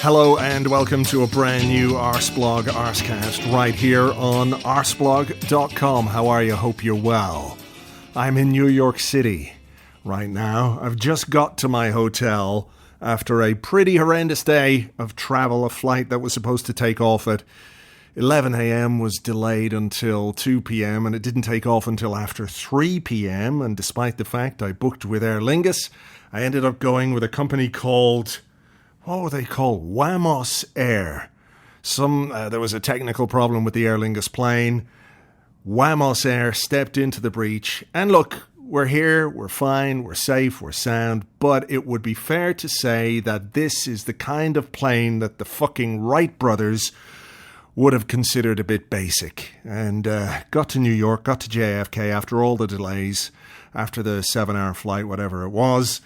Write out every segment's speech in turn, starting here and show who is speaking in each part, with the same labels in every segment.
Speaker 1: Hello and welcome to a brand new Arseblog Arsecast right here on arseblog.com. How are you? Hope you're well. I'm in New York City right now. I've just got to my hotel after a pretty horrendous day of travel. A flight that was supposed to take off at 11 a.m. was delayed until 2 p.m. and it didn't take off until after 3 p.m. And despite the fact I booked with Aer Lingus, I ended up going with a company called... what were they called? Wamos Air. There was a technical problem with the Aer Lingus plane. Wamos Air stepped into the breach. And look, we're here, we're fine, we're safe, we're sound. But it would be fair to say that this is the kind of plane that the fucking Wright brothers would have considered a bit basic. And got to New York, got to JFK after all the delays, after the 7-hour flight, whatever it was.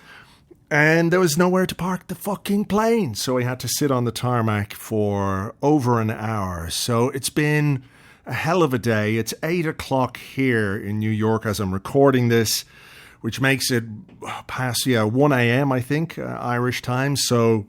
Speaker 1: And there was nowhere to park the fucking plane. So we had to sit on the tarmac for over an hour. So it's been a hell of a day. It's 8 o'clock here in New York as I'm recording this, which makes it past 1 a.m., I think, Irish time. So,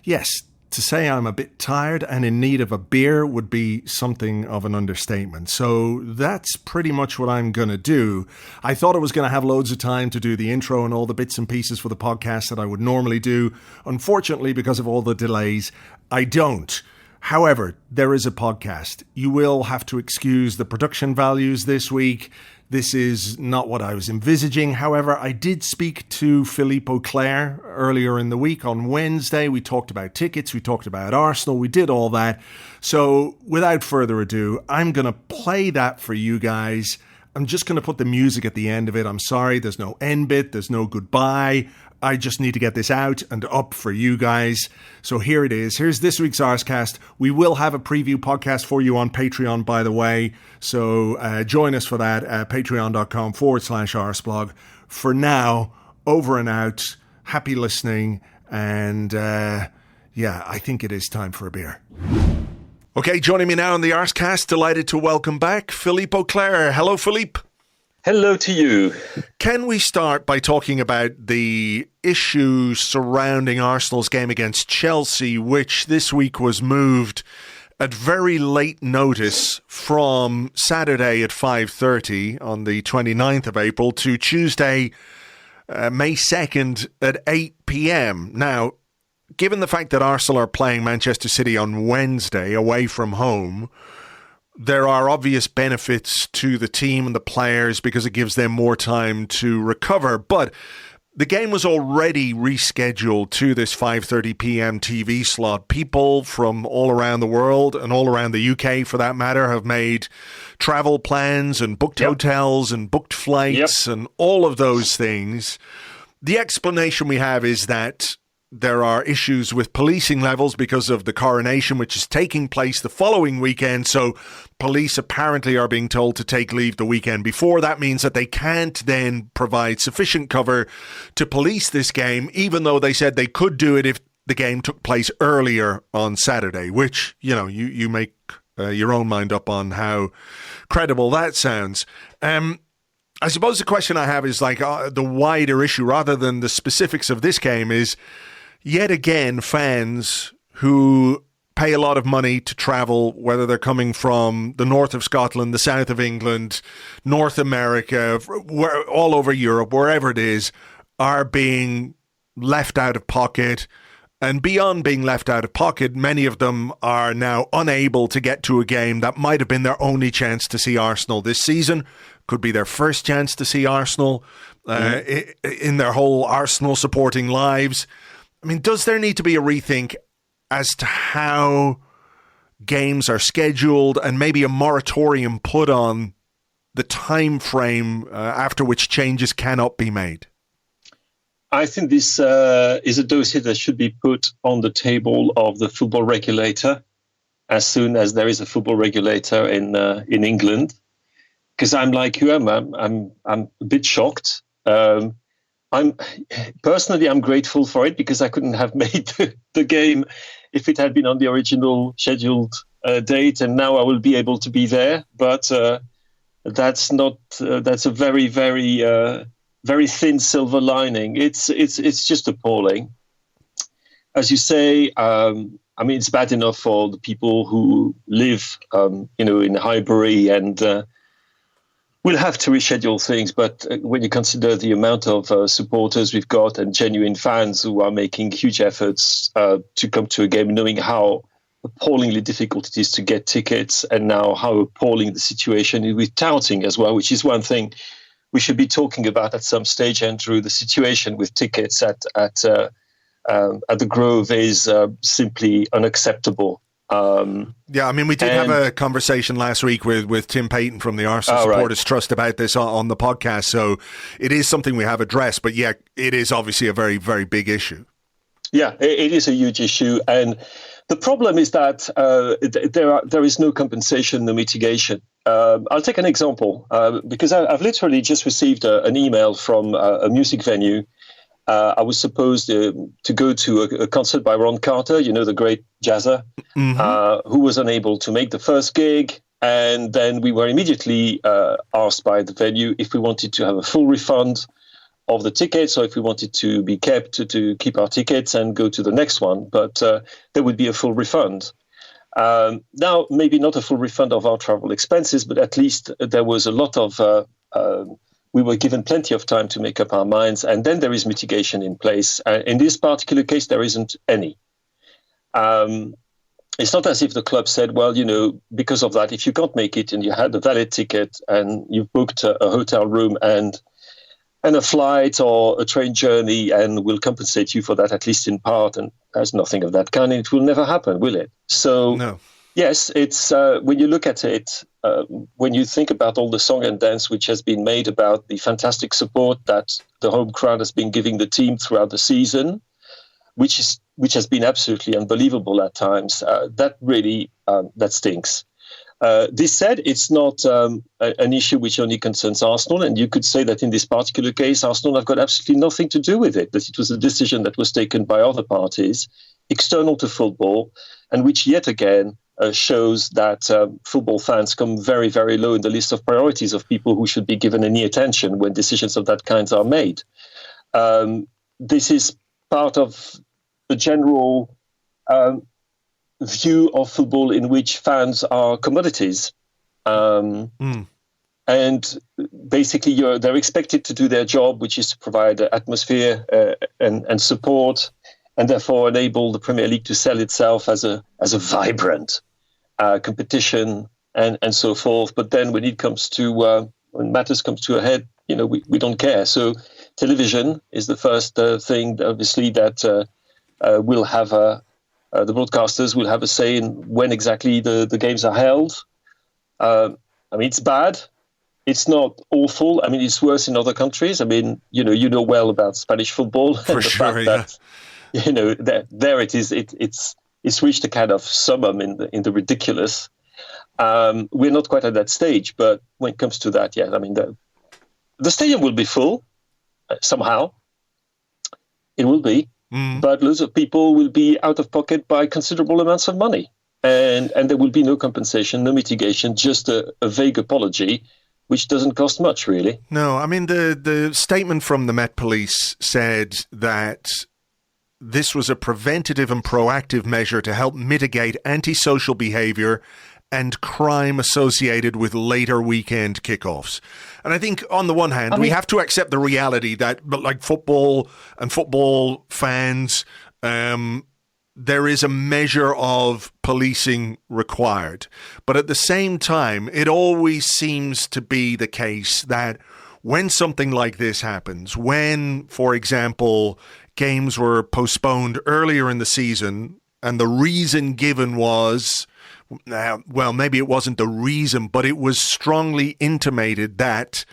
Speaker 1: yes, to say I'm a bit tired and in need of a beer would be something of an understatement. So that's pretty much what I'm going to do. I thought I was going to have loads of time to do the intro and all the bits and pieces for the podcast that I would normally do. Unfortunately, because of all the delays, I don't. However, there is a podcast. You will have to excuse the production values this week. This is not what I was envisaging. However, I did speak to Philippe Auclair earlier in the week on Wednesday. We talked about tickets. We talked about Arsenal. We did all that. So without further ado, I'm going to play that for you guys. I'm just going to put the music at the end of it. I'm sorry, there's no end bit. There's no goodbye. I just need to get this out and up for you guys. So here it is. Here's this week's Arsecast. We will have a preview podcast for you on Patreon, by the way. So join us for that at patreon.com/Arseblog. For now, over and out. Happy listening. And I think it is time for a beer. Okay, joining me now on the Arsecast. Delighted to welcome back Philippe Auclair. Hello, Philippe.
Speaker 2: Hello to you.
Speaker 1: Can we start by talking about the issue surrounding Arsenal's game against Chelsea, which this week was moved at very late notice from Saturday at 5:30 on the 29th of April to Tuesday, May 2nd at 8 p.m. Now, given the fact that Arsenal are playing Manchester City on Wednesday away from home, there are obvious benefits to the team and the players because it gives them more time to recover. But the game was already rescheduled to this 5:30 p.m. TV slot. People from all around the world and all around the UK, for that matter, have made travel plans and booked hotels and booked flights and all of those things. The explanation we have is that there are issues with policing levels because of the coronation, which is taking place the following weekend. So police apparently are being told to take leave the weekend before. That means that they can't then provide sufficient cover to police this game, even though they said they could do it if the game took place earlier on Saturday, which, you make your own mind up on how credible that sounds. I suppose the question I have is the wider issue rather than the specifics of this game is, yet again, fans who pay a lot of money to travel, whether they're coming from the north of Scotland, the south of England, North America, all over Europe, wherever it is, are being left out of pocket. And beyond being left out of pocket, many of them are now unable to get to a game that might have been their only chance to see Arsenal this season. Could be their first chance to see Arsenal in their whole Arsenal supporting lives. I mean, does there need to be a rethink as to how games are scheduled and maybe a moratorium put on the time frame after which changes cannot be made?
Speaker 2: I think this is a dossier that should be put on the table of the football regulator as soon as there is a football regulator in England. Because I'm like you, I'm a bit shocked. I'm grateful for it because I couldn't have made the game if it had been on the original scheduled date, and now I will be able to be there. But that's a very, very, very thin silver lining. It's just appalling. as you say, it's bad enough for the people who live, in Highbury and we'll have to reschedule things. But when you consider the amount of supporters we've got and genuine fans who are making huge efforts to come to a game, knowing how appallingly difficult it is to get tickets, and now how appalling the situation is with touting as well, which is one thing we should be talking about at some stage, Andrew. The situation with tickets at the Grove is simply unacceptable.
Speaker 1: We did have a conversation last week with Tim Payton from the Arsenal Supporters Trust about this on the podcast, so it is something we have addressed, but yeah, it is obviously a very, very big issue. Yeah,
Speaker 2: it is a huge issue, and the problem is that there is no compensation, no mitigation. I'll take an example, because I've literally just received an email from a music venue. I was supposed to go to a concert by Ron Carter, the great jazzer, who was unable to make the first gig. And then we were immediately asked by the venue if we wanted to have a full refund of the tickets, or if we wanted to be kept to keep our tickets and go to the next one. But there would be a full refund. Now, maybe not a full refund of our travel expenses, but at least there was a lot of... we were given plenty of time to make up our minds, and then there is mitigation in place. In this particular case, there isn't any. It's not as if the club said, well, because of that, if you can't make it and you had a valid ticket and you've booked a hotel room and a flight or a train journey, and we'll compensate you for that, at least in part. And there's nothing of that kind. It will never happen, will it? So, no. Yes, it's when you look at it, when you think about all the song and dance which has been made about the fantastic support that the home crowd has been giving the team throughout the season, which has been absolutely unbelievable at times, that really that stinks. This said, it's not an issue which only concerns Arsenal, and you could say that in this particular case, Arsenal have got absolutely nothing to do with it, that it was a decision that was taken by other parties, external to football, and which yet again shows that football fans come very, very low in the list of priorities of people who should be given any attention when decisions of that kind are made. This is part of the general view of football in which fans are commodities. And basically they're expected to do their job, which is to provide atmosphere and support, and therefore enable the Premier League to sell itself as a vibrant competition and so forth. But then when it comes to when matters comes to a head, we don't care. So television is the first thing, obviously, that will have the broadcasters will have a say in when exactly the games are held. It's bad. It's not awful. It's worse in other countries. You know well about Spanish football.
Speaker 1: For
Speaker 2: and the
Speaker 1: sure,
Speaker 2: fact that, there it is. It's reached a kind of summum in the ridiculous. We're not quite at that stage, but when it comes to that, yeah, the stadium will be full somehow. It will be, but loads of people will be out of pocket by considerable amounts of money, and there will be no compensation, no mitigation, just a vague apology, which doesn't cost much, really.
Speaker 1: No, the statement from the Met Police said that this was a preventative and proactive measure to help mitigate antisocial behaviour and crime associated with later weekend kickoffs. And I think on the one hand, we have to accept the reality that, like football and football fans, there is a measure of policing required. But at the same time, it always seems to be the case that when something like this happens, when, for example, games were postponed earlier in the season and the reason given was, well, maybe it wasn't the reason, but it was strongly intimated that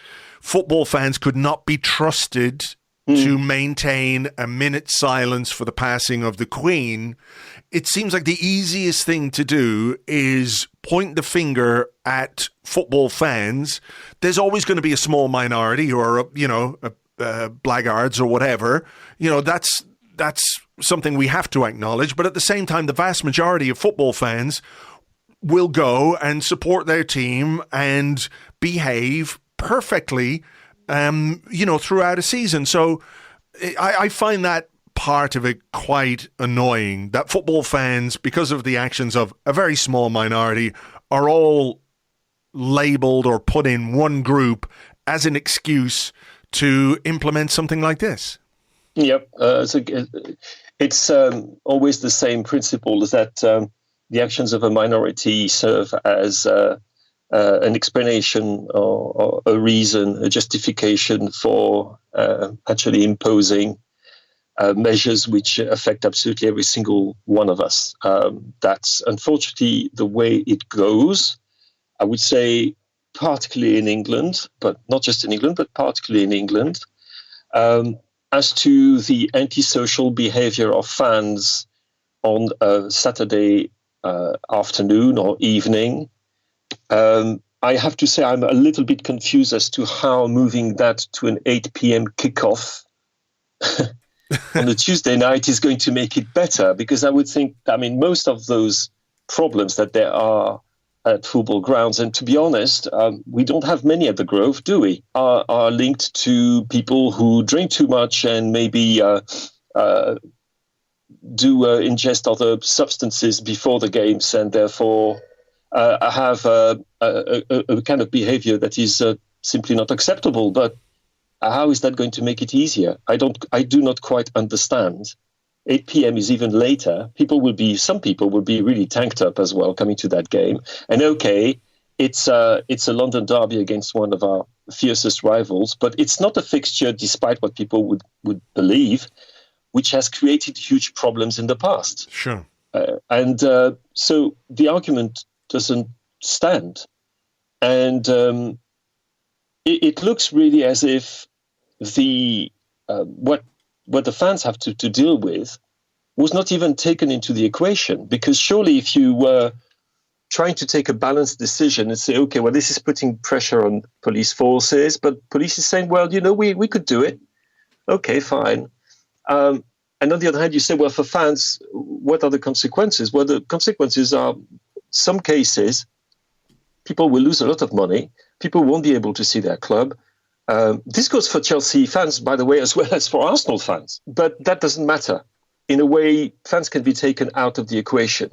Speaker 1: football fans could not be trusted to maintain a minute's silence for the passing of the Queen. It seems like the easiest thing to do is point the finger at football fans. There's always going to be a small minority or, blackguards or whatever. That's something we have to acknowledge. But at the same time, the vast majority of football fans will go and support their team and behave perfectly, throughout a season. So I find that part of it quite annoying that football fans, because of the actions of a very small minority, are all labeled or put in one group as an excuse to implement something like this?
Speaker 2: Yep. It's always the same principle, is that the actions of a minority serve as an explanation or a reason, a justification for actually imposing measures which affect absolutely every single one of us. That's unfortunately the way it goes. I would say particularly in England, but not just in England, but particularly in England. As to the antisocial behavior of fans on a Saturday afternoon or evening, I have to say I'm a little bit confused as to how moving that to an 8 p.m. kickoff on a Tuesday night is going to make it better, because I would think, most of those problems that there are at football grounds, and to be honest, we don't have many at the Grove, do we, are linked to people who drink too much and maybe do ingest other substances before the games, and therefore have a kind of behavior that is simply not acceptable. But how is that going to make it easier? I do not quite understand. 8 p.m. is even later. Some people will be really tanked up as well coming to that game. And okay, it's a London derby against one of our fiercest rivals, but it's not a fixture, despite what people would believe, which has created huge problems in the past.
Speaker 1: Sure.
Speaker 2: So the argument doesn't stand. And it looks really as if what the fans have to deal with was not even taken into the equation. Because surely if you were trying to take a balanced decision and say, okay, well, this is putting pressure on police forces, but police is saying, well, we could do it. Okay, fine. And on the other hand, you say, well, for fans, what are the consequences? Well, the consequences are, some cases, people will lose a lot of money. People won't be able to see their club. This goes for Chelsea fans, by the way, as well as for Arsenal fans. But that doesn't matter. In a way, fans can be taken out of the equation.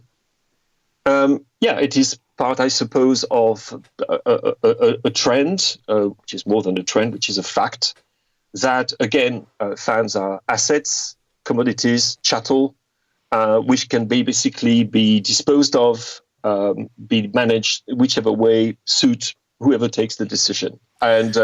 Speaker 2: It is part, I suppose, of a trend, which is more than a trend, which is a fact, that, again, fans are assets, commodities, chattel, which can basically be disposed of, be managed whichever way suit whoever takes the decision. And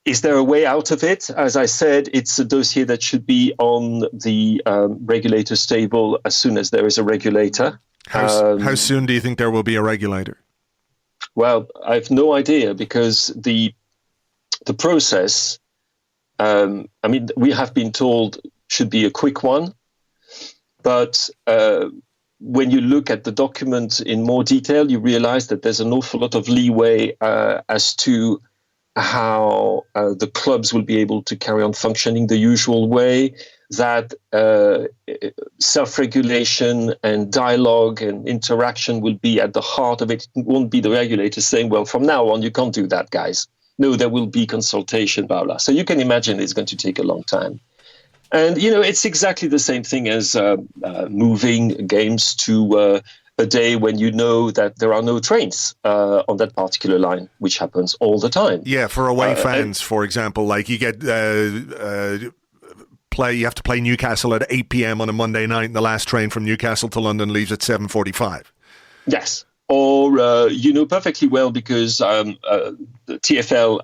Speaker 2: is there a way out of it? As I said, it's a dossier that should be on the regulator's table as soon as there is a regulator.
Speaker 1: How soon do you think there will be a regulator?
Speaker 2: Well, I have no idea, because the process, we have been told should be a quick one. But when you look at the document in more detail, you realize that there's an awful lot of leeway as to how the clubs will be able to carry on functioning the usual way, that self-regulation and dialogue and interaction will be at the heart of it. It won't be the regulator saying, well, from now on, you can't do that, guys. No, there will be consultation, blah, blah. So you can imagine it's going to take a long time. And, it's exactly the same thing as moving games to a day when you know that there are no trains on that particular line, which happens all the time.
Speaker 1: Yeah, for away fans, for example, like you get you have to play Newcastle at 8 p.m. on a Monday night, and the last train from Newcastle to London leaves at 7:45.
Speaker 2: Yes. Or you know perfectly well, because the TfL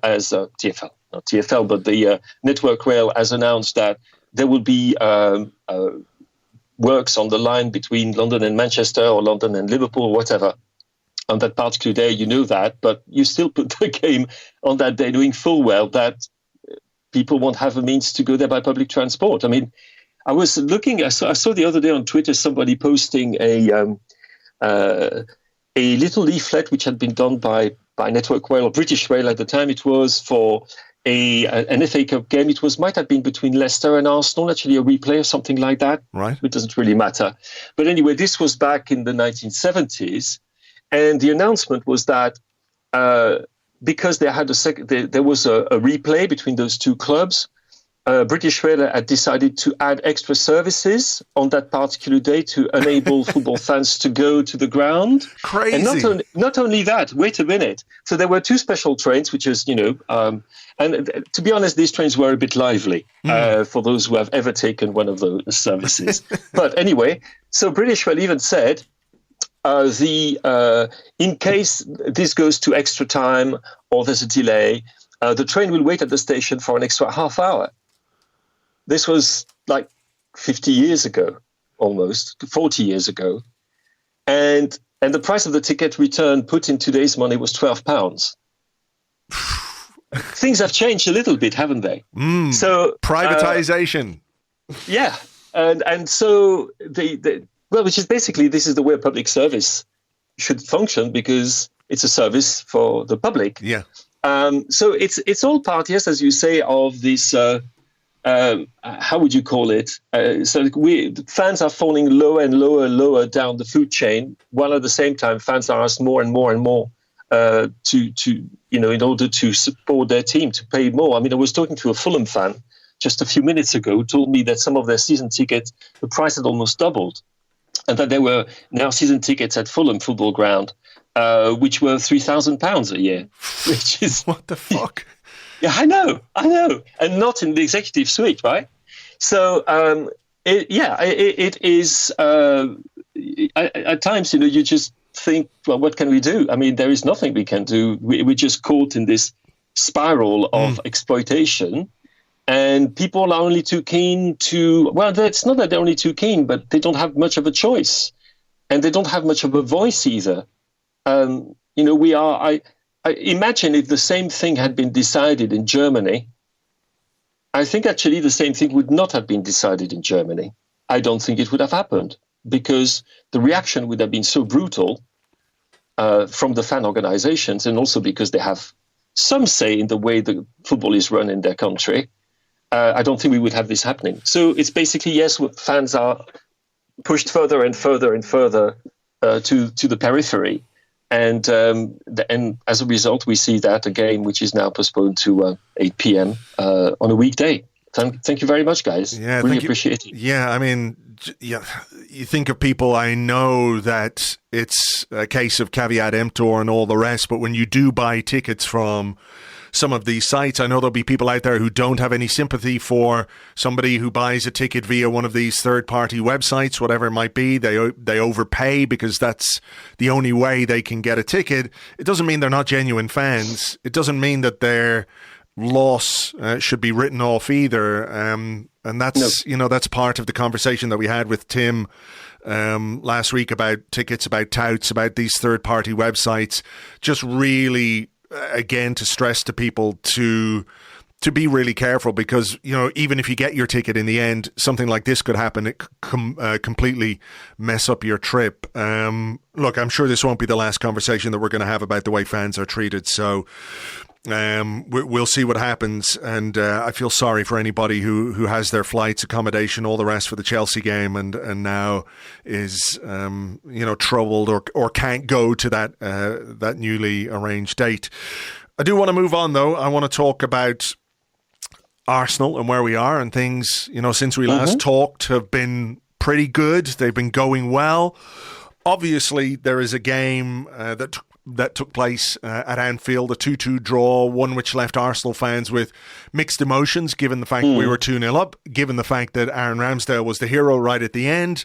Speaker 2: not TfL, but the Network Rail has announced that there will be works on the line between London and Manchester, or London and Liverpool, or whatever. On that particular day, you know that, but you still put the game on that day, knowing full well that people won't have a means to go there by public transport. I was looking, I saw the other day on Twitter somebody posting a little leaflet which had been done by Network Rail, or British Rail at the time. It was for an FA Cup game. It might have been between Leicester and Arsenal, actually a replay or something like that. Right. It doesn't really matter. But anyway, this was back in the 1970s. And the announcement was that because they had there was a replay between those two clubs, British Rail had decided to add extra services on that particular day to enable football fans to go to the ground.
Speaker 1: Crazy.
Speaker 2: And not only that, wait a minute. So there were two special trains, which is, and to be honest, these trains were a bit lively for those who have ever taken one of those services. But anyway, so British Rail even said, in case this goes to extra time or there's a delay, the train will wait at the station for an extra half hour. This was like 50 years ago, almost 40 years ago. And the price of the ticket return put in today's money was £12. Things have changed a little bit, haven't they? So
Speaker 1: privatization.
Speaker 2: Yeah. And so which is basically, this is the way public service should function, because it's a service for the public.
Speaker 1: Yeah.
Speaker 2: So it's all part, yes, as you say, of this, how would you call it? Fans are falling lower and lower down the food chain, while at the same time fans are asked more and more and more in order to support their team, to pay more. I mean, I was talking to a Fulham fan just a few minutes ago who told me that some of their season tickets, the price had almost doubled, and that there were now season tickets at Fulham Football Ground, which were £3,000 a year, which is
Speaker 1: what the fuck.
Speaker 2: Yeah, I know, and not in the executive suite, right? So, it is. At times, you just think, well, what can we do? I mean, there is nothing we can do. We're just caught in this spiral of exploitation, and people are only too keen to. Well, it's not that they're only too keen, but they don't have much of a choice, and they don't have much of a voice either. We are. I imagine if the same thing had been decided in Germany, I think actually the same thing would not have been decided in Germany. I don't think it would have happened, because the reaction would have been so brutal from the fan organizations, and also because they have some say in the way the football is run in their country. I don't think we would have this happening. So it's basically, yes, fans are pushed further and further and further to the periphery. And as a result, we see that a game which is now postponed to 8 p.m. On a weekday. Thank you very much, guys.
Speaker 1: Yeah,
Speaker 2: really appreciate it.
Speaker 1: Yeah, I mean, you think of people, I know that it's a case of caveat emptor and all the rest, but when you do buy tickets from some of these sites, I know there'll be people out there who don't have any sympathy for somebody who buys a ticket via one of these third-party websites, whatever it might be. They overpay because that's the only way they can get a ticket. It doesn't mean they're not genuine fans. It doesn't mean that their loss should be written off either. And that's that's part of the conversation that we had with Tim last week about tickets, about touts, about these third-party websites. Just really, again, to stress to people to be really careful, because even if you get your ticket in the end, something like this could happen. It could completely mess up your trip. Look, I'm sure this won't be the last conversation that we're going to have about the way fans are treated, so we'll see what happens. And I feel sorry for anybody who has their flights, accommodation, all the rest for the Chelsea game, and now is troubled or can't go to that newly arranged date. I do want to move on, though. I want to talk about Arsenal and where we are, and things since we last talked have been pretty good. They've been going well. Obviously, there is a game that took place at Anfield, a 2-2 draw, one which left Arsenal fans with mixed emotions, given the fact we were 2-0 up, given the fact that Aaron Ramsdale was the hero right at the end.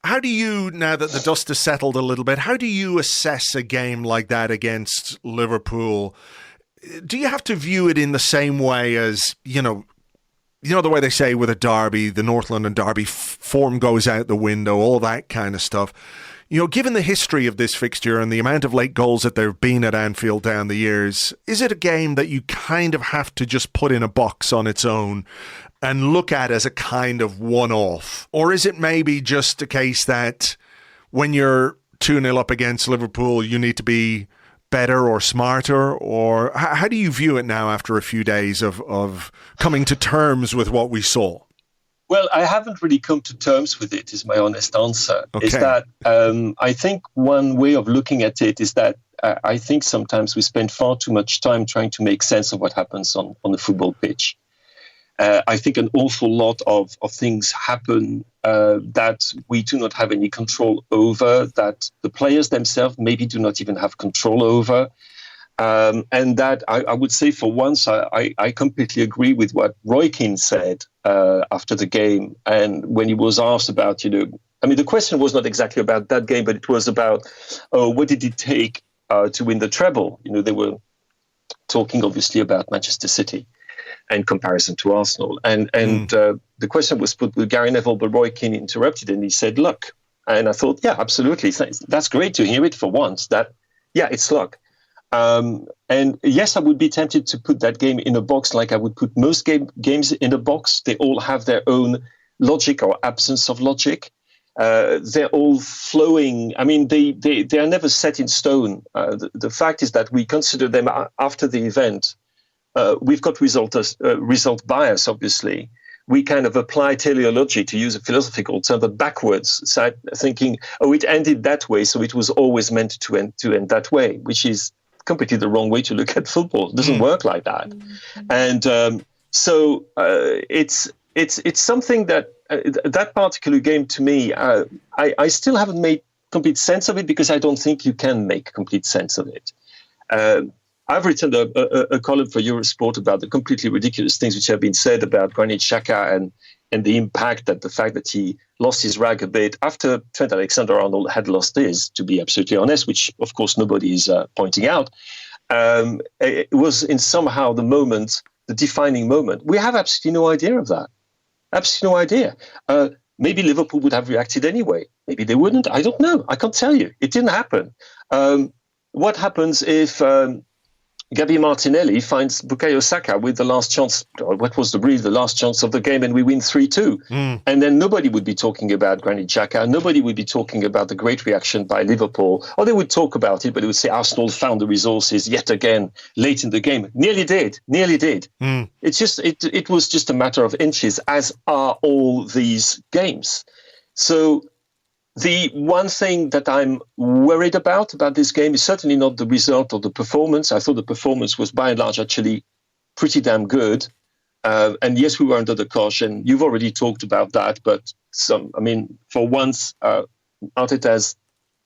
Speaker 1: How do you, now that the dust has settled a little bit, how do you assess a game like that against Liverpool? Do you have to view it in the same way as, the way they say with a derby, the North London derby, form goes out the window, all that kind of stuff? Given the history of this fixture and the amount of late goals that there have been at Anfield down the years, is it a game that you kind of have to just put in a box on its own and look at as a kind of one-off? Or is it maybe just a case that when you're 2-0 up against Liverpool, you need to be better or smarter? Or how do you view it now after a few days of coming to terms with what we saw?
Speaker 2: Well, I haven't really come to terms with it, is my honest answer. Okay. Is that I think one way of looking at it is that I think sometimes we spend far too much time trying to make sense of what happens on the football pitch. I think an awful lot of things happen that we do not have any control over, that the players themselves maybe do not even have control over. And that I would say for once, I completely agree with what Roy Keane said after the game. And when he was asked about, the question was not exactly about that game, but it was about, what did it take to win the treble? They were talking obviously about Manchester City in comparison to Arsenal. And the question was put with Gary Neville, but Roy Keane interrupted and he said, luck. And I thought, yeah, absolutely. That's great to hear it for once, that, yeah, it's luck. And yes, I would be tempted to put that game in a box like I would put most games in a box. They all have their own logic or absence of logic. They're all flowing. I mean, they are never set in stone. The fact is that we consider them after the event. We've got result bias, obviously. We kind of apply teleology, to use a philosophical term, but backwards, thinking, it ended that way, so it was always meant to end that way, which is completely the wrong way to look at football. It doesn't work like that. And so it's something that that particular game, to me, I still haven't made complete sense of it, because I don't think you can make complete sense of it. I've written a column for Eurosport about the completely ridiculous things which have been said about Granit Xhaka and the impact that the fact that he lost his rag a bit after Trent Alexander-Arnold had lost his, to be absolutely honest, which of course nobody is pointing out. It was in somehow the defining moment. We have absolutely no idea of that. Absolutely no idea. Maybe Liverpool would have reacted anyway. Maybe they wouldn't. I don't know. I can't tell you. It didn't happen. What happens if Gabi Martinelli finds Bukayo Saka with the last chance, or what was the last chance of the game, and we win 3-2. And then nobody would be talking about Granit Xhaka. Nobody would be talking about the great reaction by Liverpool. Or they would talk about it, but they would say Arsenal found the resources yet again late in the game. Nearly did. It's just, it was just a matter of inches, as are all these games. So the one thing that I'm worried about this game is certainly not the result or the performance. I thought the performance was by and large actually pretty damn good. And yes, we were under the cosh, and you've already talked about that. But for once, Arteta's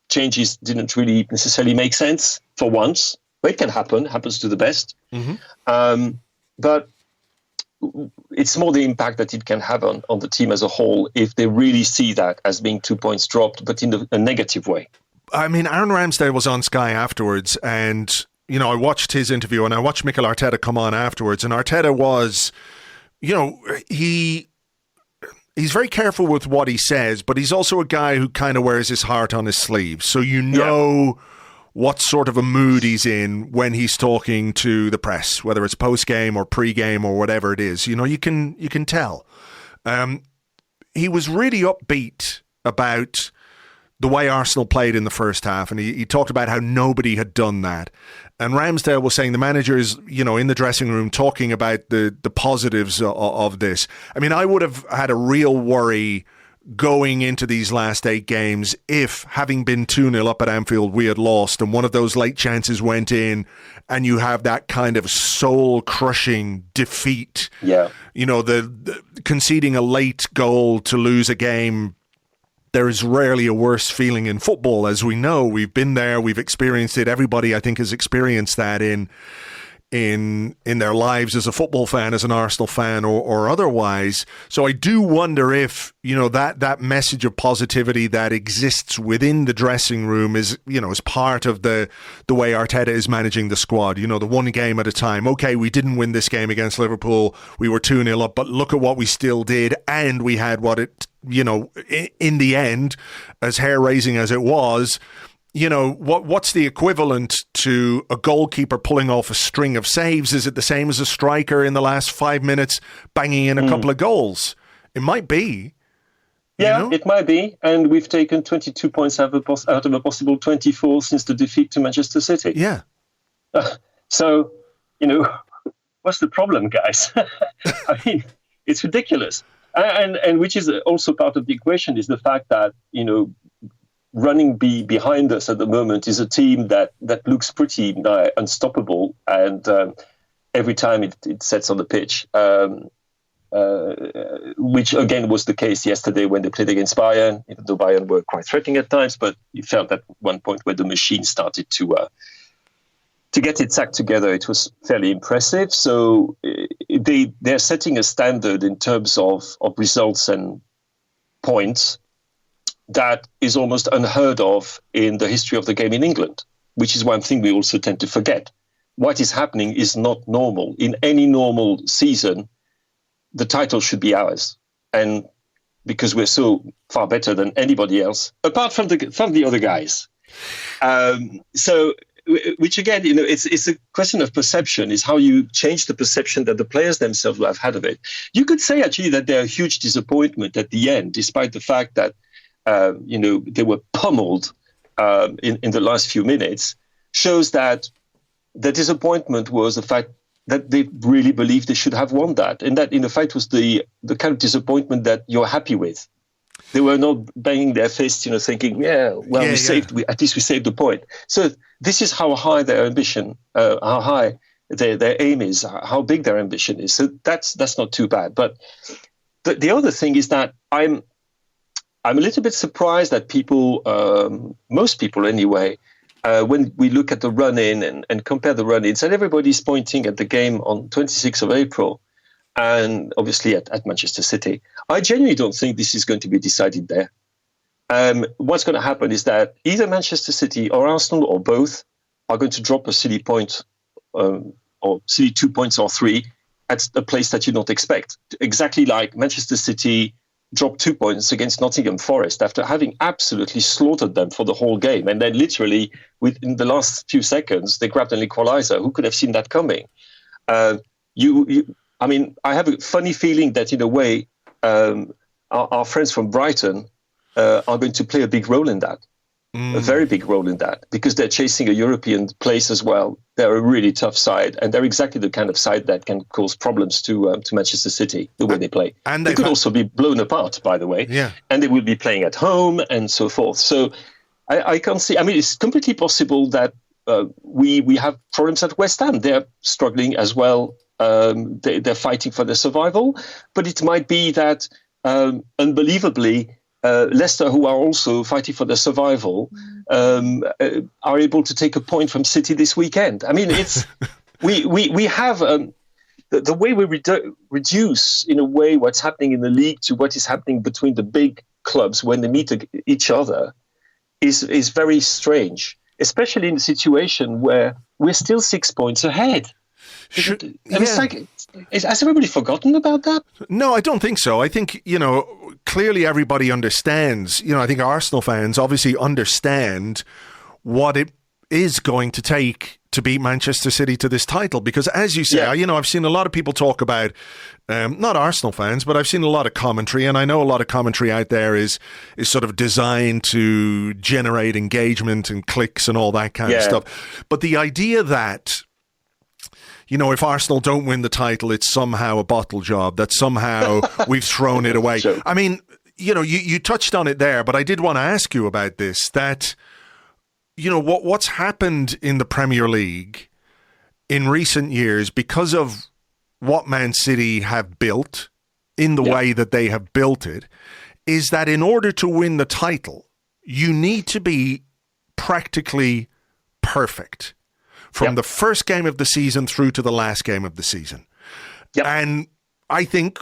Speaker 2: changes didn't really necessarily make sense for once. But it can happen, happens to the best. But it's more the impact that it can have on the team as a whole if they really see that as being 2 points dropped, but in a negative way.
Speaker 1: I mean, Aaron Ramsdale was on Sky afterwards, and, I watched his interview and I watched Mikel Arteta come on afterwards, and Arteta was, he's very careful with what he says, but he's also a guy who kind of wears his heart on his sleeve. So what sort of a mood he's in when he's talking to the press, whether it's post-game or pre-game or whatever it is. You can tell. He was really upbeat about the way Arsenal played in the first half, and he talked about how nobody had done that. And Ramsdale was saying the manager is, in the dressing room talking about the positives of this. I mean, I would have had a real worry going into these last 8 games if, having been 2-0 up at Anfield, we had lost and one of those late chances went in, and you have that kind of soul-crushing defeat. Yeah. The conceding a late goal to lose a game. There is rarely a worse feeling in football, as we know. We've been there, we've experienced it. Everybody, I think, has experienced that in their lives as a football fan, as an Arsenal fan, or otherwise. So I do wonder if, that message of positivity that exists within the dressing room is, is part of the way Arteta is managing the squad. The one game at a time. Okay, we didn't win this game against Liverpool. We were 2-0 up, but look at what we still did. And we had in the end, as hair-raising as it was, what's the equivalent to a goalkeeper pulling off a string of saves? Is it the same as a striker in the last 5 minutes banging in a couple of goals? It might be.
Speaker 2: Yeah, it might be. And we've taken 22 points out of a possible 24 since the defeat to Manchester City.
Speaker 1: Yeah.
Speaker 2: So, what's the problem, guys? I mean, it's ridiculous. And which is also part of the equation is the fact that, running behind us at the moment is a team that looks pretty unstoppable, and every time it sets on the pitch. which again was the case yesterday when they played against Bayern, even though Bayern were quite threatening at times, but you felt at one point where the machine started to get its act together, it was fairly impressive. So they're setting a standard in terms of results and points that is almost unheard of in the history of the game in England, which is one thing we also tend to forget. What is happening is not normal. In any normal season, the title should be ours. And because we're so far better than anybody else, apart from the other guys. So, which again, it's a question of perception, is how you change the perception that the players themselves will have had of it. You could say actually that they're a huge disappointment at the end, despite the fact that, they were pummeled in the last few minutes, shows that the disappointment was the fact that they really believed they should have won that. And that, in fact, was the kind of disappointment that you're happy with. They were not banging their fists, thinking, at least we saved the point. So this is how high their ambition, how high their aim is, how big their ambition is. So that's not too bad. But the other thing is that I'm a little bit surprised that people, most people anyway, when we look at the run-in and compare the run-ins, and everybody's pointing at the game on 26th of April, and obviously at Manchester City, I genuinely don't think this is going to be decided there. What's going to happen is that either Manchester City or Arsenal or both are going to drop a silly point, or silly 2 points or 3 at a place that you don't expect. Exactly like Manchester City dropped 2 points against Nottingham Forest after having absolutely slaughtered them for the whole game. And then literally, within the last few seconds, they grabbed an equalizer. Who could have seen that coming? I have a funny feeling that, in a way, our friends from Brighton are going to play a big role in that. A very big role in that, because they're chasing a European place as well. They're a really tough side, and they're exactly the kind of side that can cause problems to Manchester City, the way they play. And they could also be blown apart, by the way.
Speaker 1: Yeah.
Speaker 2: And they will be playing at home and so forth. So I can't see. It's completely possible that we have problems at West Ham. They're struggling as well. They're fighting for their survival. But it might be that, unbelievably, Leicester, who are also fighting for their survival, are able to take a point from City this weekend. It's we have the way we reduce, in a way, what's happening in the league to what is happening between the big clubs when they meet each other is very strange, especially in a situation where we're still 6 points ahead. It's like, has everybody forgotten about that?
Speaker 1: No, I don't think so. I think, clearly everybody understands. I think Arsenal fans obviously understand what it is going to take to beat Manchester City to this title. Because as you say, I've seen a lot of people talk about, not Arsenal fans, but I've seen a lot of commentary, and I know a lot of commentary out there is sort of designed to generate engagement and clicks and all that kind of stuff. But the idea that, if Arsenal don't win the title, it's somehow a bottle job, that somehow we've thrown it away.
Speaker 2: Sure.
Speaker 1: You touched on it there, but I did want to ask you about this, that, what's happened in the Premier League in recent years, because of what Man City have built in the way that they have built it, is that in order to win the title, you need to be practically perfect. From the first game of the season through to the last game of the season. Yep. And I think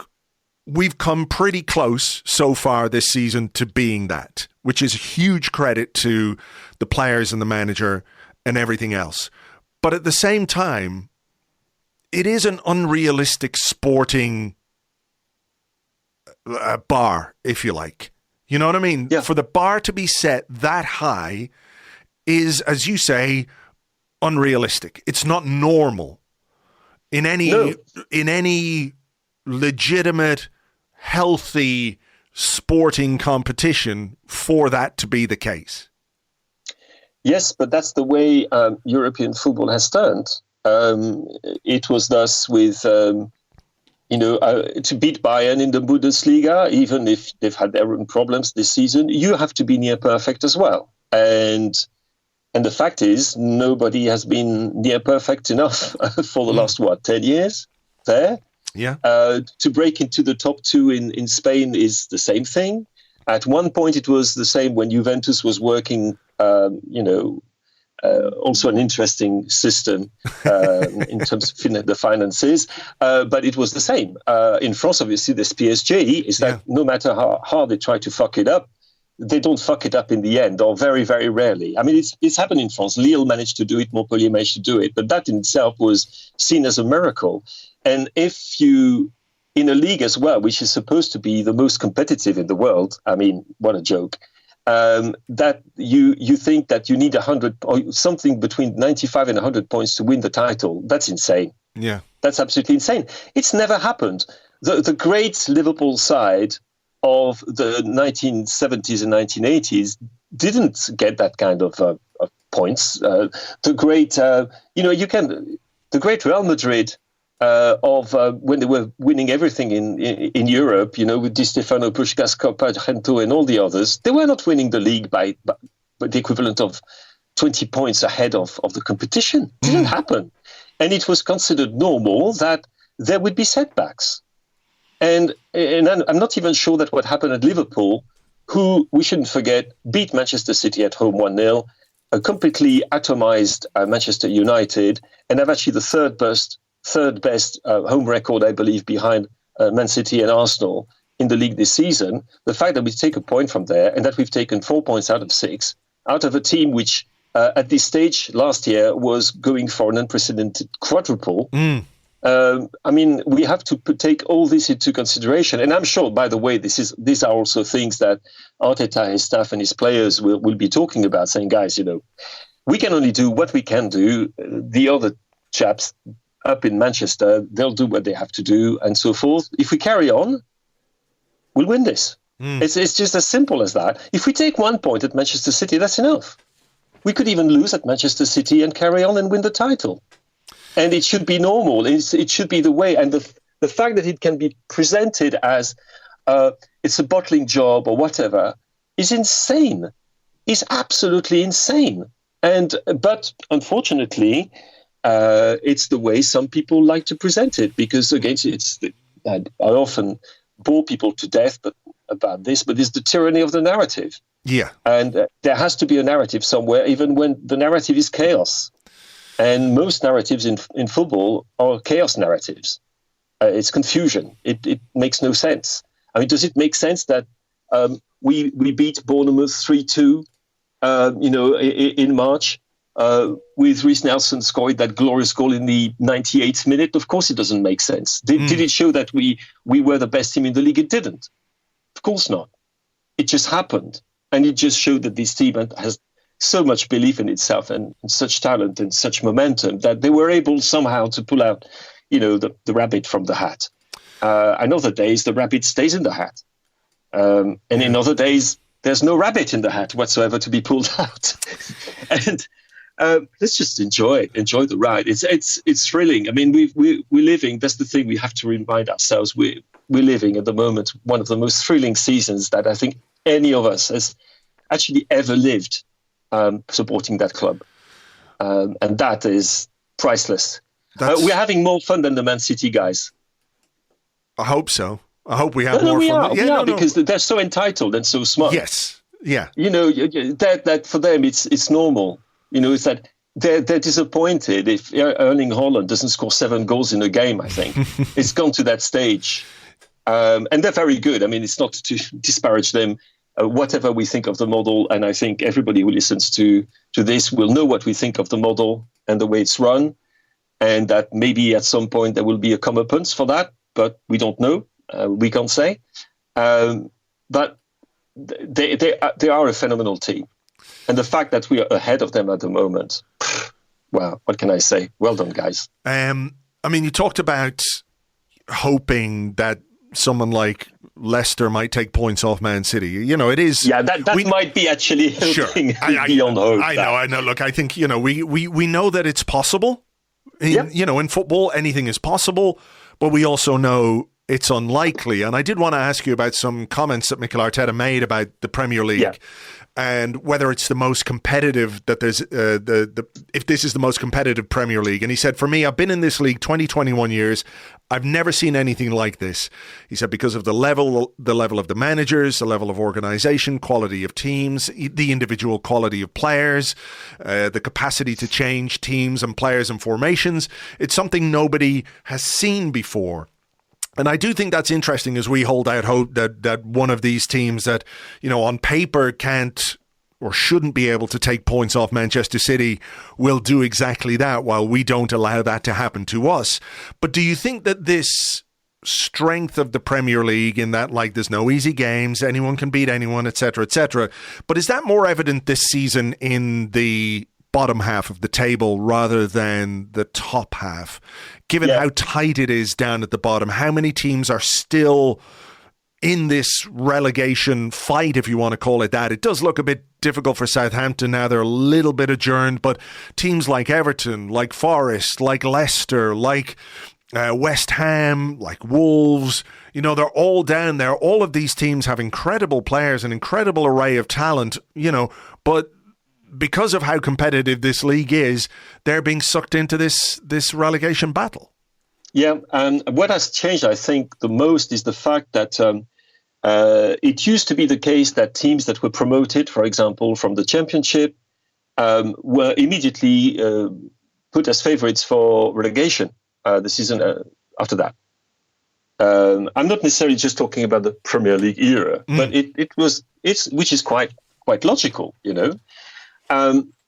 Speaker 1: we've come pretty close so far this season to being that, which is huge credit to the players and the manager and everything else. But at the same time, it is an unrealistic sporting bar, if you like. You know what I mean?
Speaker 2: Yeah.
Speaker 1: For the bar to be set that high is, as you say, unrealistic. It's not normal in any legitimate, healthy sporting competition for that to be the case.
Speaker 2: Yes, but that's the way European football has turned. It was thus with, to beat Bayern in the Bundesliga, even if they've had their own problems this season, you have to be near perfect as well. And the fact is, nobody has been near perfect enough for the last, 10 years there.
Speaker 1: Yeah.
Speaker 2: To break into the top two in Spain is the same thing. At one point, it was the same when Juventus was working, also an interesting system in terms of the finances, but it was the same. In France, obviously, this PSG is that no matter how hard they try to fuck it up, they don't fuck it up in the end, or very, very rarely. I mean, it's happened in France. Lille managed to do it, Montpellier managed to do it, but that in itself was seen as a miracle. And if you, in a league as well, which is supposed to be the most competitive in the world, I mean, what a joke, that you think that you need 100 or something between 95 and 100 points to win the title, that's insane.
Speaker 1: Yeah.
Speaker 2: That's absolutely insane. It's never happened. The great Liverpool side of the 1970s and 1980s didn't get that kind of points. The great Real Madrid when they were winning everything in Europe, with Di Stefano, Puskás, Copa, Gento, and all the others, they were not winning the league by the equivalent of 20 points ahead of the competition. It didn't happen. And it was considered normal that there would be setbacks. And I'm not even sure that what happened at Liverpool, who, we shouldn't forget, beat Manchester City at home 1-0, completely atomized Manchester United, and have actually the third best home record, I believe, behind Man City and Arsenal in the league this season. The fact that we take a point from there and that we've taken 4 points out of 6, out of a team which at this stage last year was going for an unprecedented quadruple. I mean, we have to take all this into consideration. And I'm sure, by the way, these are also things that Arteta, his staff and his players will be talking about, saying, guys, we can only do what we can do. The other chaps up in Manchester, they'll do what they have to do and so forth. If we carry on, we'll win this. It's just as simple as that. If we take 1 point at Manchester City, that's enough. We could even lose at Manchester City and carry on and win the title. And it should be normal. It should be the way. And the fact that it can be presented as it's a bottling job or whatever is insane. It's absolutely insane. But unfortunately, it's the way some people like to present it, because again, I often bore people to death about this, but it's the tyranny of the narrative.
Speaker 1: Yeah.
Speaker 2: And there has to be a narrative somewhere, even when the narrative is chaos. And most narratives in football are chaos narratives. It's confusion. It makes no sense. I mean, does it make sense that we beat Bournemouth 3-2, in March, with Reece Nelson scoring that glorious goal in the 98th minute? Of course, it doesn't make sense. Did it show that we were the best team in the league? It didn't. Of course not. It just happened, and it just showed that this team has so much belief in itself and such talent and such momentum that they were able somehow to pull out, the rabbit from the hat. In other days, the rabbit stays in the hat. And in other days, there's no rabbit in the hat whatsoever to be pulled out. And let's just enjoy the ride. It's thrilling. I mean, we're living, that's the thing we have to remind ourselves. We're living at the moment one of the most thrilling seasons that I think any of us has actually ever lived. Supporting that club. And that is priceless. We're having more fun than the Man City guys.
Speaker 1: I hope so. I hope we have more fun.
Speaker 2: We are, because they're so entitled and so smart.
Speaker 1: Yes, yeah.
Speaker 2: That for them, it's normal. It's that they're disappointed if Erling Haaland doesn't score 7 goals in a game, I think. It's gone to that stage. And they're very good. I mean, it's not to disparage them. Whatever we think of the model, and I think everybody who listens to this will know what we think of the model and the way it's run, and that maybe at some point there will be a comeuppance for that, but we don't know. We can't say. But they are a phenomenal team. And the fact that we are ahead of them at the moment, well, what can I say? Well done, guys.
Speaker 1: I mean, you talked about hoping that someone like Leicester might take points off Man City. It is.
Speaker 2: Yeah, that might be actually helping beyond hope.
Speaker 1: I know. Look, I think, we know that it's possible. In football, anything is possible. But we also know it's unlikely. And I did want to ask you about some comments that Mikel Arteta made about the Premier League and whether it's the most competitive, that there's if this is the most competitive Premier League. And he said, for me, I've been in this league 21 years. I've never seen anything like this. He said, because of the level of the managers, the level of organisation, quality of teams, the individual quality of players, the capacity to change teams and players and formations. It's something nobody has seen before. And I do think that's interesting as we hold out hope that one of these teams that, on paper can't or shouldn't be able to take points off Manchester City will do exactly that, while we don't allow that to happen to us. But do you think that this strength of the Premier League, in that, like, there's no easy games, anyone can beat anyone, etc., but is that more evident this season in the bottom half of the table rather than the top half, given how tight it is down at the bottom? How many teams are still in this relegation fight, if you want to call it that? It does look a bit difficult for Southampton now. They're a little bit adjourned, but teams like Everton, like Forest, like Leicester, like West Ham, like Wolves, they're all down there. All of these teams have incredible players, an incredible array of talent, but because of how competitive this league is, they're being sucked into this relegation battle.
Speaker 2: Yeah, and what has changed, I think, the most is the fact that it used to be the case that teams that were promoted, for example, from the Championship, were immediately put as favourites for relegation the season after that. I'm not necessarily just talking about the Premier League era, but which is quite logical,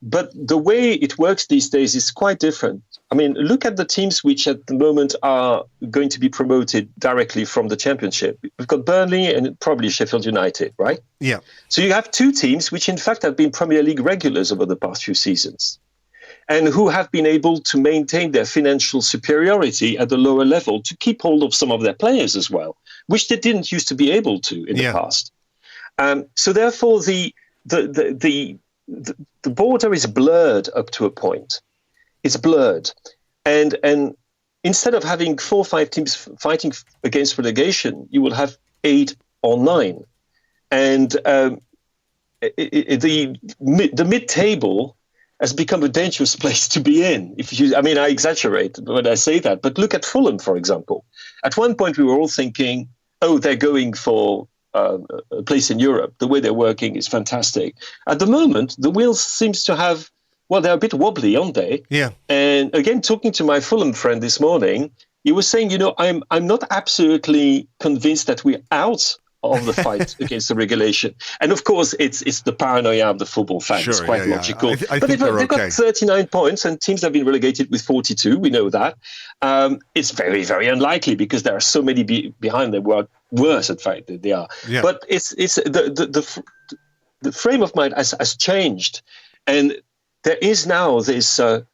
Speaker 2: But the way it works these days is quite different. I mean, look at the teams which at the moment are going to be promoted directly from the Championship. We've got Burnley and probably Sheffield United, right?
Speaker 1: Yeah.
Speaker 2: So you have two teams which in fact have been Premier League regulars over the past few seasons and who have been able to maintain their financial superiority at the lower level to keep hold of some of their players as well, which they didn't used to be able to in the past. So therefore, the border is blurred up to a point. It's blurred. And instead of having 4 or 5 teams fighting against relegation, you will have 8 or 9. And the mid-table has become a dangerous place to be in. I exaggerate when I say that, but look at Fulham, for example. At one point, we were all thinking, they're going for a place in Europe. The way they're working is fantastic. At the moment, the wheels seems to have, they're a bit wobbly, aren't they?
Speaker 1: Yeah.
Speaker 2: And again, talking to my Fulham friend this morning, he was saying, I'm not absolutely convinced that we're out of the fight against the regulation. And of course, it's the paranoia of the football fans.
Speaker 1: Sure,
Speaker 2: it's quite logical.
Speaker 1: I
Speaker 2: but
Speaker 1: think
Speaker 2: they've got 39 points and teams have been relegated with 42. We know that. It's very, very unlikely because there are so many behind them who are worse, in fact, than they are. Yeah. But it's the frame of mind has changed. And there is now this, the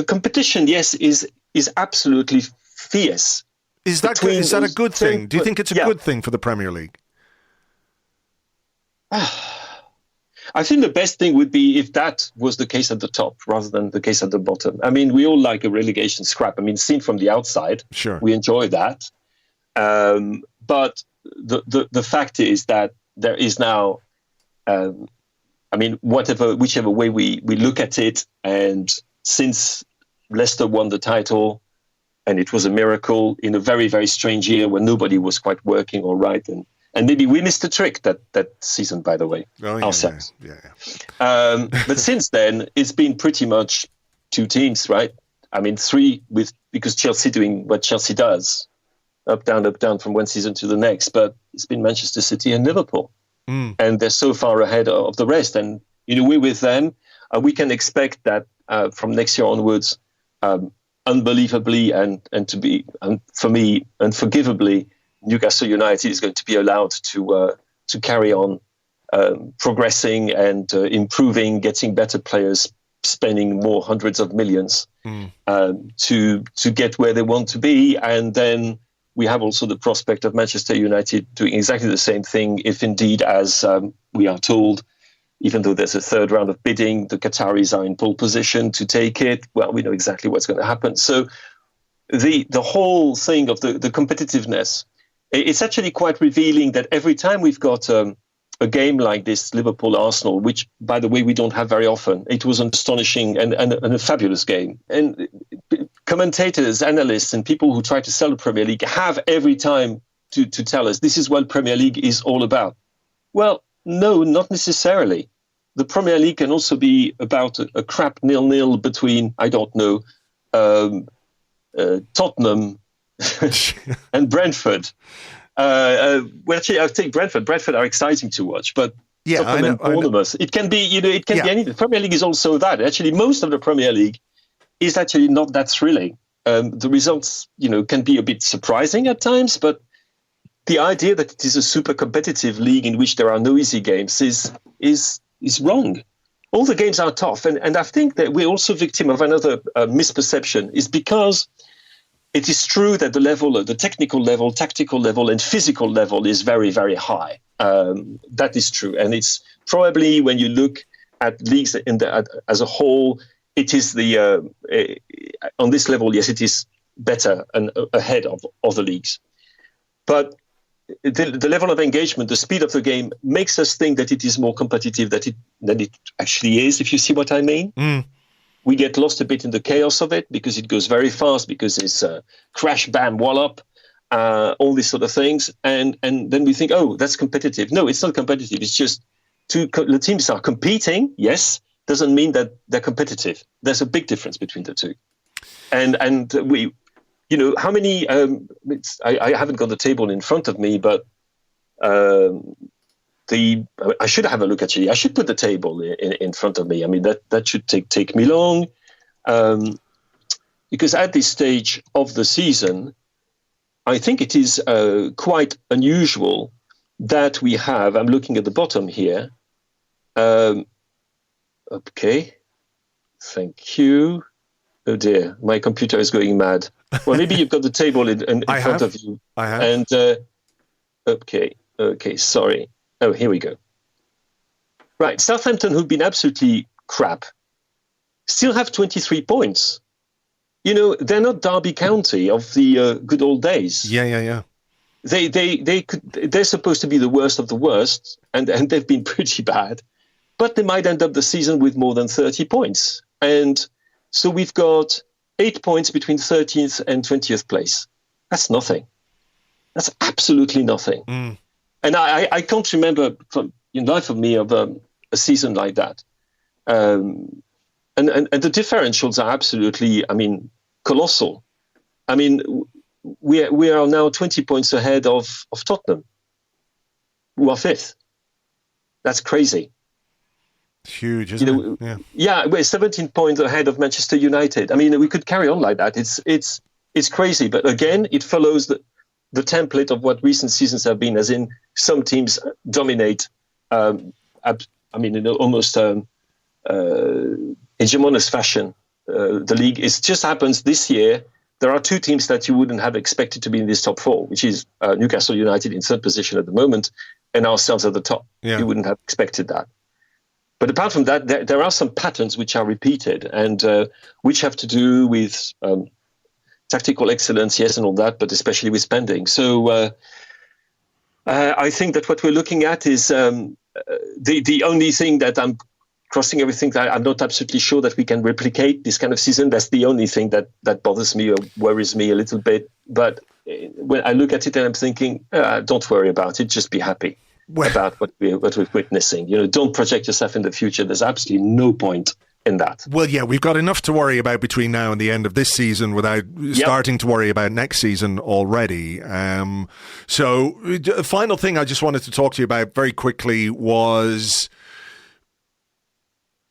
Speaker 2: competition, yes, is absolutely fierce.
Speaker 1: Is that a good thing? Do you think it's a good thing for the Premier League?
Speaker 2: I think the best thing would be if that was the case at the top rather than the case at the bottom. I mean, we all like a relegation scrap. I mean, seen from the outside,
Speaker 1: sure,
Speaker 2: we enjoy that. But the fact is that there is now, whichever way we look at it, and since Leicester won the title, and it was a miracle in a very, very strange year when nobody was quite working all right. And maybe we missed a trick that season, by the way, ourselves.
Speaker 1: Yeah.
Speaker 2: But since then, it's been pretty much 2 teams, right? I mean, 3 because Chelsea doing what Chelsea does, up, down from one season to the next. But it's been Manchester City and Liverpool. And they're so far ahead of the rest. And, we're with them. We can expect that from next year onwards, unbelievably and for me unforgivably, Newcastle United is going to be allowed to carry on progressing and improving, getting better players, spending more hundreds of millions to get where they want to be. And then we have also the prospect of Manchester United doing exactly the same thing, if indeed, as we are told, even though there's a 3rd round of bidding, the Qataris are in pole position to take it. Well, we know exactly what's going to happen. So the whole thing of the competitiveness, it's actually quite revealing that every time we've got a game like this, Liverpool-Arsenal, which, by the way, we don't have very often, it was an astonishing and a fabulous game. And commentators, analysts, and people who try to sell the Premier League have every time to tell us this is what Premier League is all about. Well, no, not necessarily. The Premier League can also be about a crap 0-0 between, I don't know, Tottenham and Brentford. Well, actually, I think Brentford are exciting to watch, but
Speaker 1: yeah,
Speaker 2: Tottenham and Bournemouth, it can be, it can be anything. The Premier League is also that. Actually, most of the Premier League is actually not that thrilling. The results, can be a bit surprising at times, but the idea that it is a super competitive league in which there are no easy games is wrong. All the games are tough, and I think that we're also victim of another misperception. Is because it is true that the technical level, tactical level, and physical level is very, very high. That is true, and it's probably when you look at leagues as a whole, it is on this level. Yes, it is better and ahead of other leagues, but the level of engagement, the speed of the game makes us think that it is more competitive than it actually is, if you see what I mean.
Speaker 1: Mm.
Speaker 2: We get lost a bit in the chaos of it because it goes very fast, because it's crash, bam, wallop, all these sort of things. And then we think, oh, that's competitive. No, it's not competitive. It's just the teams are competing, yes, doesn't mean that they're competitive. There's a big difference between the two. And we... how many? I haven't got the table in front of me, but I should have a look. Actually, I should put the table in front of me. I mean, that should take me long, because at this stage of the season, I think it is quite unusual that we have. I'm looking at the bottom here. Okay, thank you. Oh dear, my computer is going mad. Well, maybe you've got the table in front of you.
Speaker 1: I have.
Speaker 2: And okay, sorry. Oh, here we go. Right, Southampton, who've been absolutely crap, still have 23 points. They're not Derby County of the good old days.
Speaker 1: Yeah.
Speaker 2: They're supposed to be the worst of the worst, and they've been pretty bad, but they might end up the season with more than 30 points. And so we've got 8 points between 13th and 20th place. That's nothing. That's absolutely nothing.
Speaker 1: Mm.
Speaker 2: And I can't remember in life of me of a season like that. And the differentials are absolutely, colossal. We are now 20 points ahead of Tottenham, who are fifth. That's crazy.
Speaker 1: It's huge, isn't it?
Speaker 2: Yeah, we're 17 points ahead of Manchester United. We could carry on like that. It's crazy, but again, it follows the template of what recent seasons have been, as in some teams dominate. In almost hegemonous fashion. The league. It just happens this year. There are two teams that you wouldn't have expected to be in this top four, which is Newcastle United in third position at the moment, and ourselves at the top.
Speaker 1: Yeah.
Speaker 2: You wouldn't have expected that. But apart from that, there are some patterns which are repeated and which have to do with tactical excellence, yes, and all that, but especially with spending. So I think that what we're looking at is the only thing that I'm crossing everything that I'm not absolutely sure that we can replicate this kind of season. That's the only thing that bothers me or worries me a little bit. But when I look at it and I'm thinking, don't worry about it, just be happy. About what we're witnessing. Don't project yourself in the future. There's absolutely no point in that.
Speaker 1: Well, yeah, we've got enough to worry about between now and the end of this season without starting to worry about next season already. So the final thing I just wanted to talk to you about very quickly was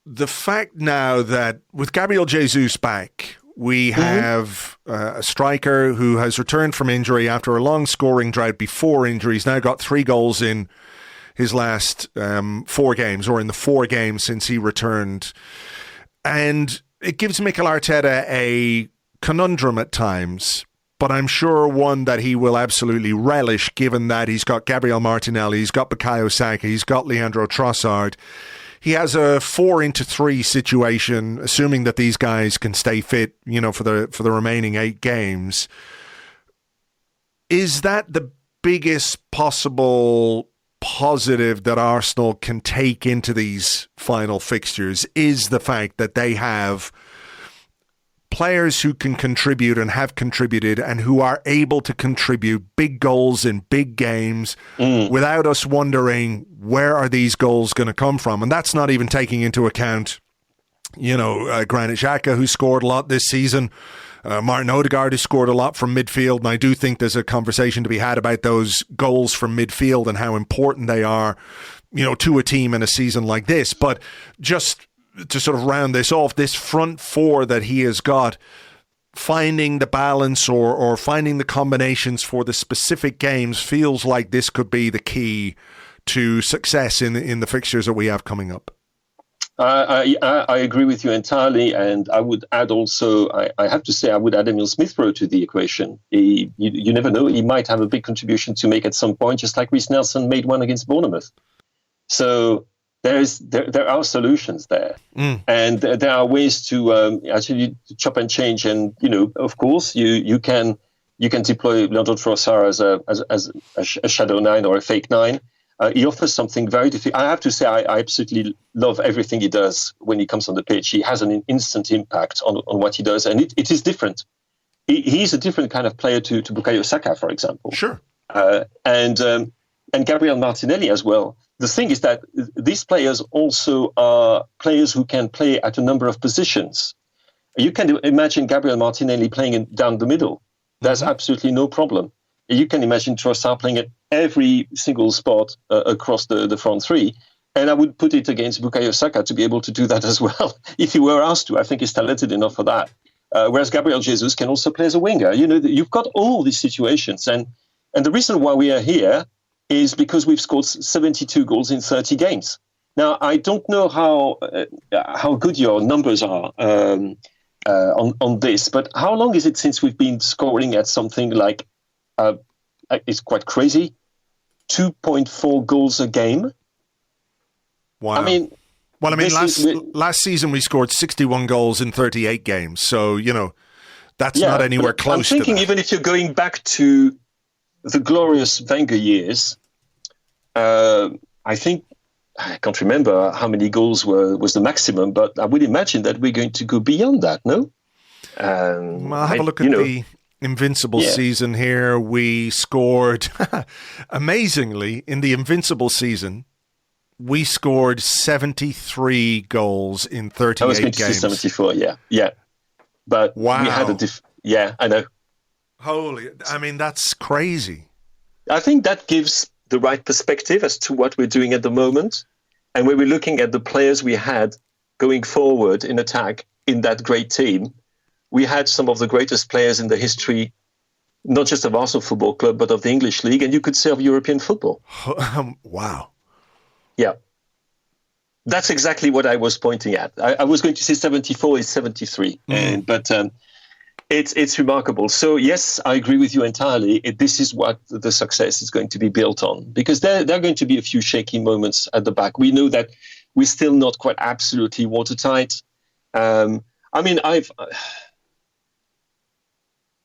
Speaker 1: the fact now that with Gabriel Jesus back, we have a striker who has returned from injury after a long scoring drought before injury. He's now got 3 goals in his last 4 games, or in the 4 games since he returned. And it gives Mikel Arteta a conundrum at times, but I'm sure one that he will absolutely relish, given that he's got Gabriel Martinelli, he's got Bukayo Saka, he's got Leandro Trossard. he has a 4-3 situation, assuming that these guys can stay fit, for the remaining 8 games. Is that the biggest possible positive that Arsenal can take into these final fixtures? Is the fact that they have players who can contribute and have contributed and who are able to contribute big goals in big games without us wondering where are these goals going to come from. And that's not even taking into account, Granit Xhaka, who scored a lot this season, Martin Odegaard, who scored a lot from midfield. And I do think there's a conversation to be had about those goals from midfield and how important they are, to a team in a season like this. But just to sort of round this off, this front four that he has got, finding the balance or finding the combinations for the specific games feels like this could be the key to success in the fixtures that we have coming up.
Speaker 2: I agree with you entirely, and I would add also, I have to say, I would add Emil Smith-Rowe to the equation. You never know, he might have a big contribution to make at some point, just like Reece Nelson made one against Bournemouth. So there are solutions there, and there are ways to actually chop and change. And of course, you can deploy Leandro Trossard as a shadow 9 or a fake 9. He offers something very difficult. I have to say, I absolutely love everything he does when he comes on the pitch. He has an instant impact on what he does, and it is different. He's a different kind of player to Bukayo Saka, for example.
Speaker 1: Sure.
Speaker 2: And Gabriel Martinelli as well. The thing is that these players also are players who can play at a number of positions. You can imagine Gabriel Martinelli playing down the middle. There's absolutely no problem. You can imagine Trossard playing at every single spot across the front three. And I would put it against Bukayo Saka to be able to do that as well, if he were asked to. I think he's talented enough for that. Whereas Gabriel Jesus can also play as a winger. You've got all these situations. And the reason why we are here is because we've scored 72 goals in 30 games. Now, I don't know how good your numbers are on this, but how long is it since we've been scoring at something like, it's quite crazy, 2.4 goals a game?
Speaker 1: Wow. Last season we scored 61 goals in 38 games. So, that's not anywhere close to that. I'm thinking
Speaker 2: even if you're going back to the glorious Wenger years, I think, I can't remember how many goals was the maximum, but I would imagine that we're going to go beyond that, no?
Speaker 1: I'll have a look at the Invincible season here. We scored, amazingly, in the Invincible season, we scored 73 goals in 38 games. I was going to say
Speaker 2: 74, yeah. But
Speaker 1: wow.
Speaker 2: We had I know.
Speaker 1: That's crazy.
Speaker 2: I think that gives the right perspective as to what we're doing at the moment. And when we're looking at the players we had going forward in attack in that great team, we had some of the greatest players in the history, not just of Arsenal Football Club, but of the English League, and you could say of European football.
Speaker 1: Wow.
Speaker 2: Yeah. That's exactly what I was pointing at. I was going to say 74 is 73, but it's remarkable. So, yes, I agree with you entirely. This is what the success is going to be built on, because there are going to be a few shaky moments at the back. We know that we're still not quite absolutely watertight.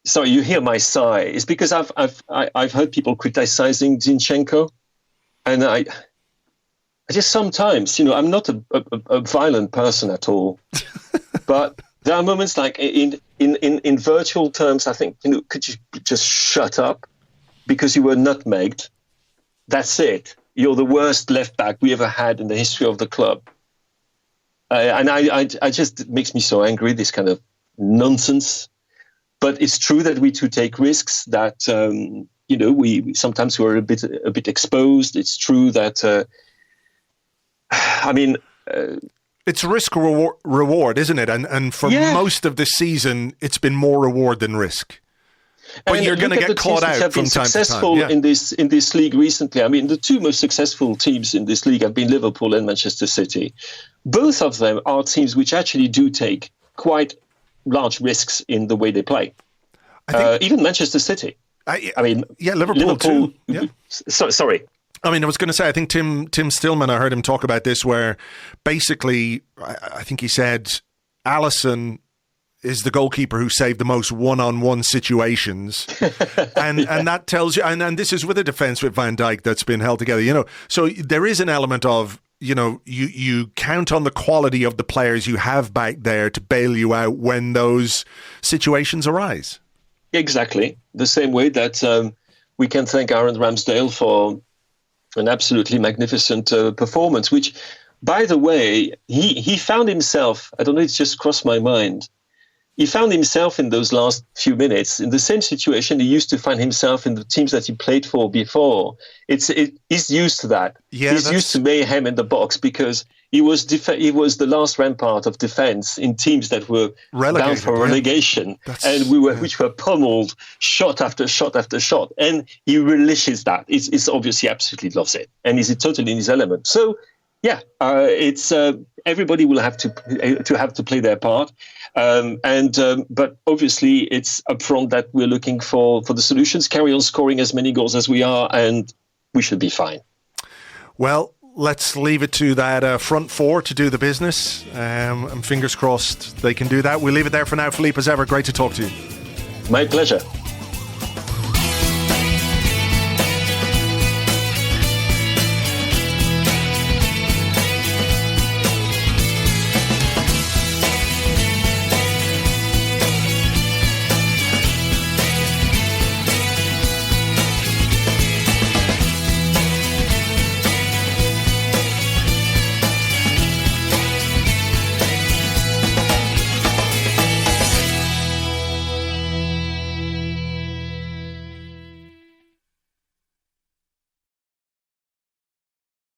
Speaker 2: Sorry, you hear my sigh. It's because I've heard people criticizing Zinchenko, and I just sometimes, I'm not a violent person at all, but there are moments like in virtual terms, I think, could you just shut up because you were nutmegged? That's it. You're the worst left back we ever had in the history of the club. And I just, it makes me so angry, this kind of nonsense. But it's true that we too take risks, that, we sometimes we're a bit exposed. It's true that,
Speaker 1: it's risk reward, isn't it? And for most of the season, it's been more reward than risk. But you're going to get caught out from time to time. Yeah.
Speaker 2: In this league recently. The two most successful teams in this league have been Liverpool and Manchester City. Both of them are teams which actually do take quite large risks in the way they play. Even Manchester City.
Speaker 1: Liverpool too. Yeah.
Speaker 2: Sorry.
Speaker 1: I mean, I was going to say, I think Tim Stillman, I heard him talk about this, where basically, I think he said, Alisson is the goalkeeper who saved the most one-on-one situations. and that tells you, and this is with a defence with Van Dijk that's been held together, you know. So there is an element of, you know, you count on the quality of the players you have back there to bail you out when those situations arise.
Speaker 2: Exactly. The same way that we can thank Aaron Ramsdale for an absolutely magnificent performance, which, by the way, he found himself, I don't know, it's just crossed my mind, he found himself in those last few minutes in the same situation he used to find himself in the teams that he played for before. He's used to that.
Speaker 1: Yeah,
Speaker 2: he's used to mayhem in the box because he was the last rampart of defence in teams that were down for relegation, which were pummeled shot after shot after shot. And he relishes that. It's obviously absolutely loves it, and he's totally in his element. So yeah, it's everybody will have to play their part, but obviously it's upfront that we're looking for the solutions. Carry on scoring as many goals as we are, and we should be fine.
Speaker 1: Well, let's leave it to that front four to do the business, and fingers crossed they can do that. We'll leave it there for now. Philippe, as ever, great to talk to you.
Speaker 2: My pleasure.